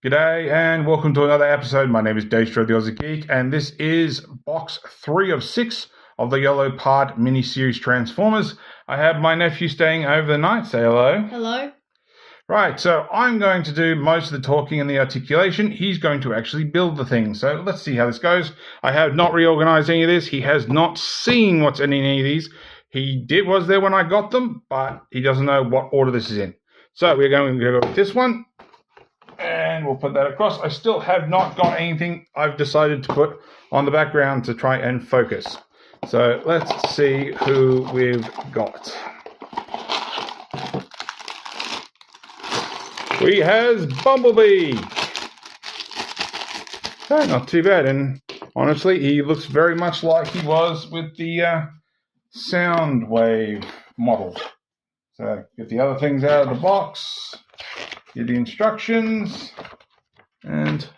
G'day and welcome to another episode. My name is Daethstro, the Aussie Geek, and this is box 3 of 6 of the Yolopart mini-series Transformers. I have my nephew staying over the night. Say hello. Hello. Right, so I'm going to do most of the talking and the articulation. He's going to actually build the thing. So let's see how this goes. I have not reorganized any of this. He has not seen what's in any of these. He was there when I got them, but he doesn't know what order this is in. So we're going to go with this one. And we'll put that across. I still have not got anything I've decided to put on the background to try and focus. So let's see who we've got. We has Bumblebee. Okay, not too bad. And honestly, he looks very much like he was with the Soundwave model. So get the other things out of the box. Get the instructions and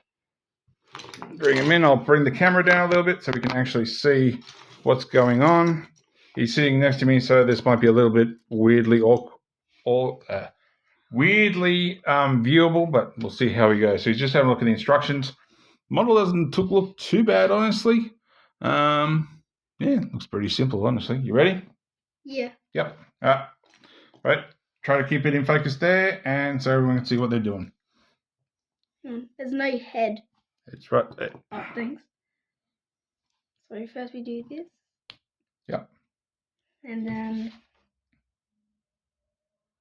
bring him in. I'll bring the camera down a little bit so we can actually see what's going on. He's sitting next to me, so this might be a little bit weirdly viewable, but we'll see how he goes. So he's just having a look at the instructions. Model doesn't look too bad, honestly. Yeah, looks pretty simple, honestly. You ready? Yeah. Yep. Right. Try to keep it in focus there, and so everyone can see what they're doing. There's no head. It's right there. Oh, thanks. So first we do this. Yep. And then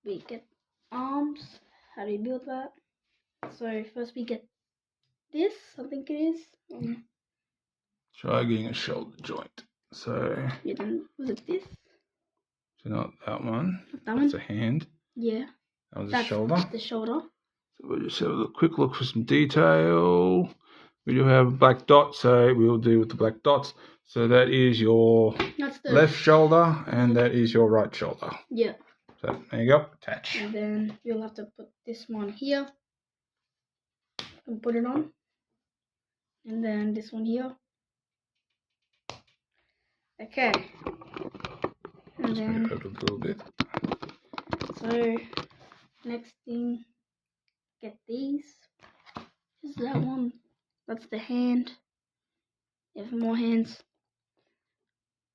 we get arms. How do you build that? So first we get this, I think it is. Try getting a shoulder joint. So, Yeah, then was it this? so not that one. That That's one? a hand. Yeah. That was That's a shoulder. the shoulder. So we'll just have a quick look for some detail. We do have a black dot, so we will do with the black dots. So that is your That's the left shoulder, and that is your right shoulder. Yeah. So there you go, attach. And then you'll have to put this one here and put it on. And then this one here. Okay. And Just then move it a little bit. so next thing, get these. Is that one? That's the hand. Even more hands.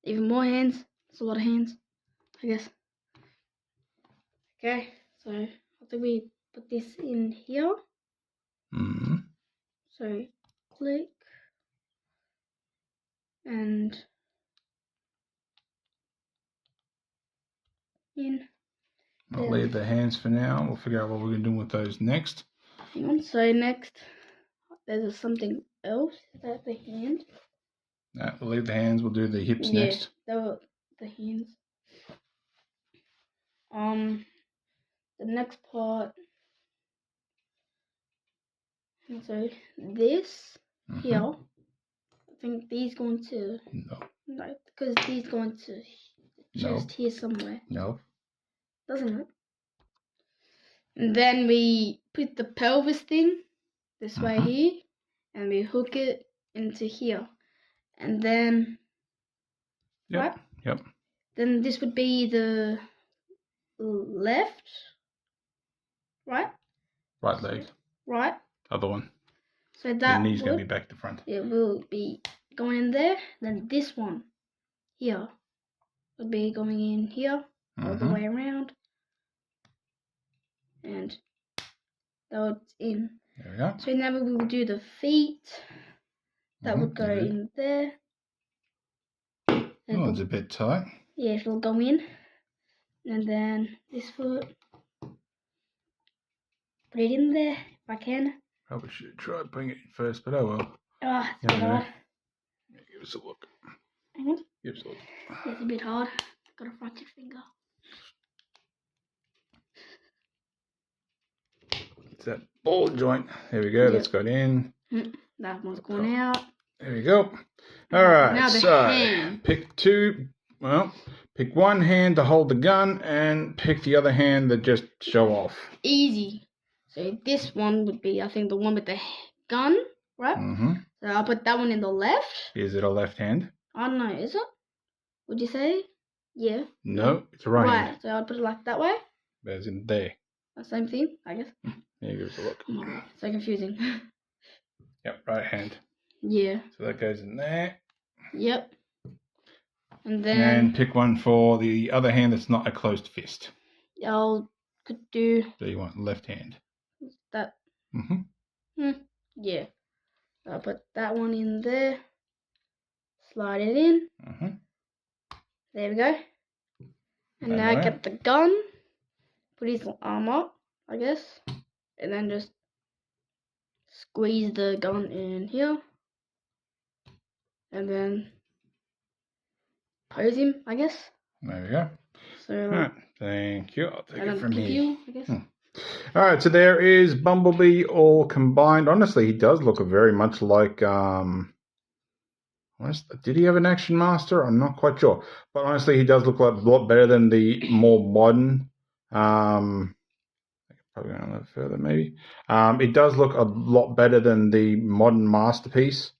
Even more hands. It's a lot of hands, I guess. Okay, so I think we put this in here. Mm-hmm. So click and in. I'll leave the hands for now. We'll figure out what we're going to do with those next. Hang on. So next, there's something else. Is that the hand? No, we'll leave the hands. We'll do the hips next. Yeah, that were the hands. The next part. And so this here, I think these going to no, because these going to just here somewhere. No. Doesn't it? And then we put the pelvis thing this way here, and we hook it into here, and then right. Yep. Then this would be the left, right? Right leg. Right. Other one. So that the knee's going to be back to front. It will be going in there. Then this one here will be going in here all the way around, and that's in. There we go. So now we will do the feet. That would go in there. Oh, it's a bit tight. Yeah, it'll go in. And then this foot. Put it in there if I can. Probably should try putting it in first, but oh well. Ah, it's a bit hard. Give us a look. Hang on. Give us a look. It's a bit hard. Got a fractured finger. It's that ball joint. There we go. That's got in. That one's going out. There we go. All right. Now the so hand. pick two. Well, pick one hand to hold the gun, and pick the other hand that just show off. Easy. So this one would be, I think, the one with the gun, right? So I'll put that one in the left. Is it a left hand? I don't know. Is it? Would you say? Yeah. No, it's a right hand. So I'll put it like that way. As in there. The same thing, I guess. Yeah, give us a look. So confusing. Yep, right hand. Yeah. So that goes in there. Yep. And then And pick one for the other hand that's not a closed fist. could do So you want left hand. that. Mm-hmm. Yeah. I'll put that one in there. Slide it in. Mm-hmm. There we go. And That now way. get the gun. Put his arm up, I guess. And then just squeeze the gun in here. And then pose him, I guess. There we go. So, All right. Thank you. I'll take it from here. you, I guess. All right. So there is Bumblebee all combined. Honestly, he does look very much like. Did he have an Action Master? I'm not quite sure. But honestly, he does look like a lot better than the more modern. Probably going a little further, maybe. It does look a lot better than the modern Masterpiece.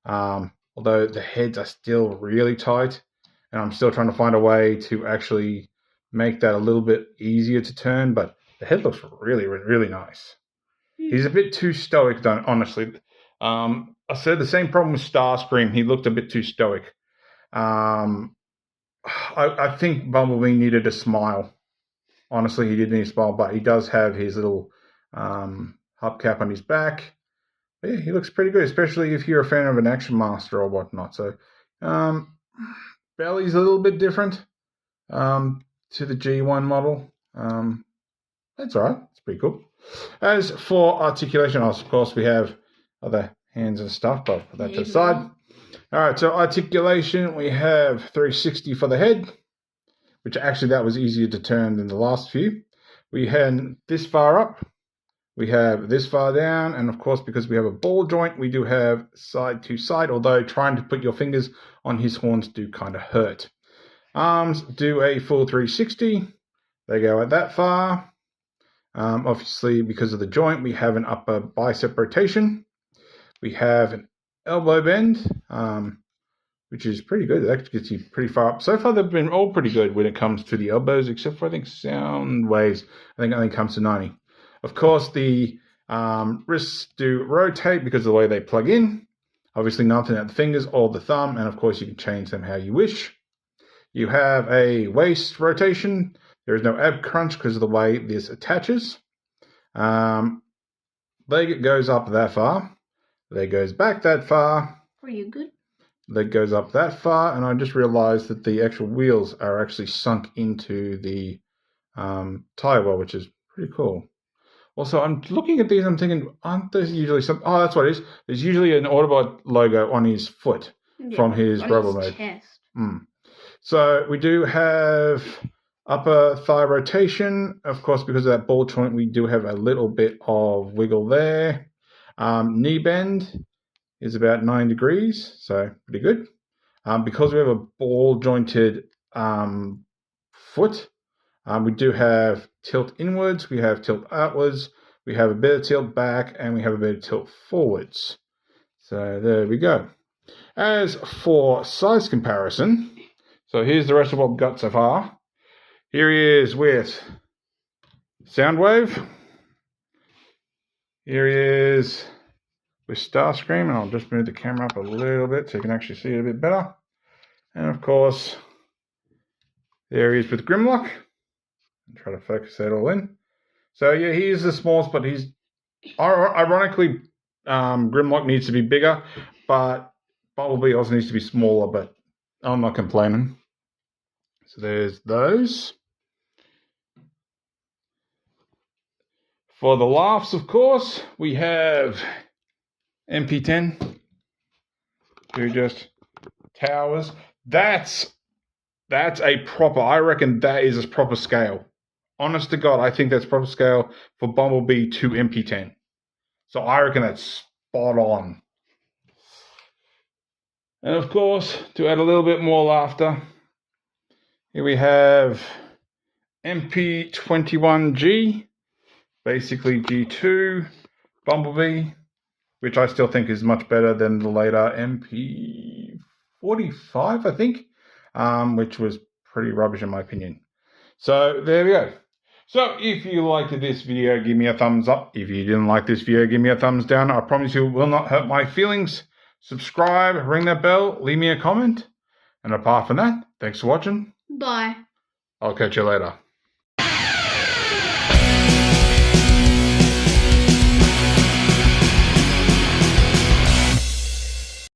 Although the heads are still really tight. And I'm still trying to find a way to actually make that a little bit easier to turn. But the head looks really, really nice. He's a bit too stoic, honestly. I said the same problem with Starscream. He looked a bit too stoic. I think Bumblebee needed a smile. Honestly, he did need a smile, but he does have his little hubcap on his back. But yeah, he looks pretty good, especially if you're a fan of an Action Master or whatnot. So, belly's a little bit different to the G1 model. That's all right. It's pretty cool. As for articulation, of course, we have other hands and stuff, but put that to the side. All right, so articulation, we have 360 for the head, which actually that was easier to turn than the last few. We had this far up. We have this far down, and of course, because we have a ball joint, we do have side to side, although trying to put your fingers on his horns do kind of hurt. Arms do a full 360. They go at that far. Obviously, because of the joint, we have an upper bicep rotation. We have an elbow bend, which is pretty good. That gets you pretty far up. So far, they've been all pretty good when it comes to the elbows, except for, I think, sound waves. I think it only comes to 90. Of course, the wrists do rotate because of the way they plug in. Obviously, nothing at the fingers or the thumb, and of course, you can change them how you wish. You have a waist rotation. There is no ab crunch because of the way this attaches. Leg goes up that far. Leg goes back that far. Pretty good. Leg goes up that far, and I just realized that the actual wheels are actually sunk into the tire well, which is pretty cool. Also, I'm looking at these, I'm thinking, aren't there usually some... Oh, that's what it is. There's usually an Autobot logo on his foot from his rubber mode. So we do have upper thigh rotation. Of course, because of that ball joint, we do have a little bit of wiggle there. Knee bend is about 9 degrees, so pretty good. Because we have a ball jointed foot, we do have tilt inwards, we have tilt outwards, we have a bit of tilt back, and we have a bit of tilt forwards. So there we go. As for size comparison, so here's the rest of what we've got so far. Here he is with Soundwave. Here he is with Starscream, and I'll just move the camera up a little bit so you can actually see it a bit better. And of course, there he is with Grimlock. I'll try to focus that all in. So yeah, he is the smallest, but he's ironically Grimlock needs to be bigger, but Bumblebee also needs to be smaller, but I'm not complaining. So there's those. For the laughs, of course, we have MP10, who just towers. That's a proper, I reckon that is a proper scale. Honest to God, I think that's proper scale for Bumblebee to MP10. So I reckon that's spot on. And of course, to add a little bit more laughter, here we have MP21G, basically G2 Bumblebee, which I still think is much better than the later MP45, I think, which was pretty rubbish in my opinion. So there we go. So if you liked this video, give me a thumbs up. If you didn't like this video, give me a thumbs down. I promise you it will not hurt my feelings. Subscribe, ring that bell, leave me a comment. And apart from that, thanks for watching. Bye. I'll catch you later.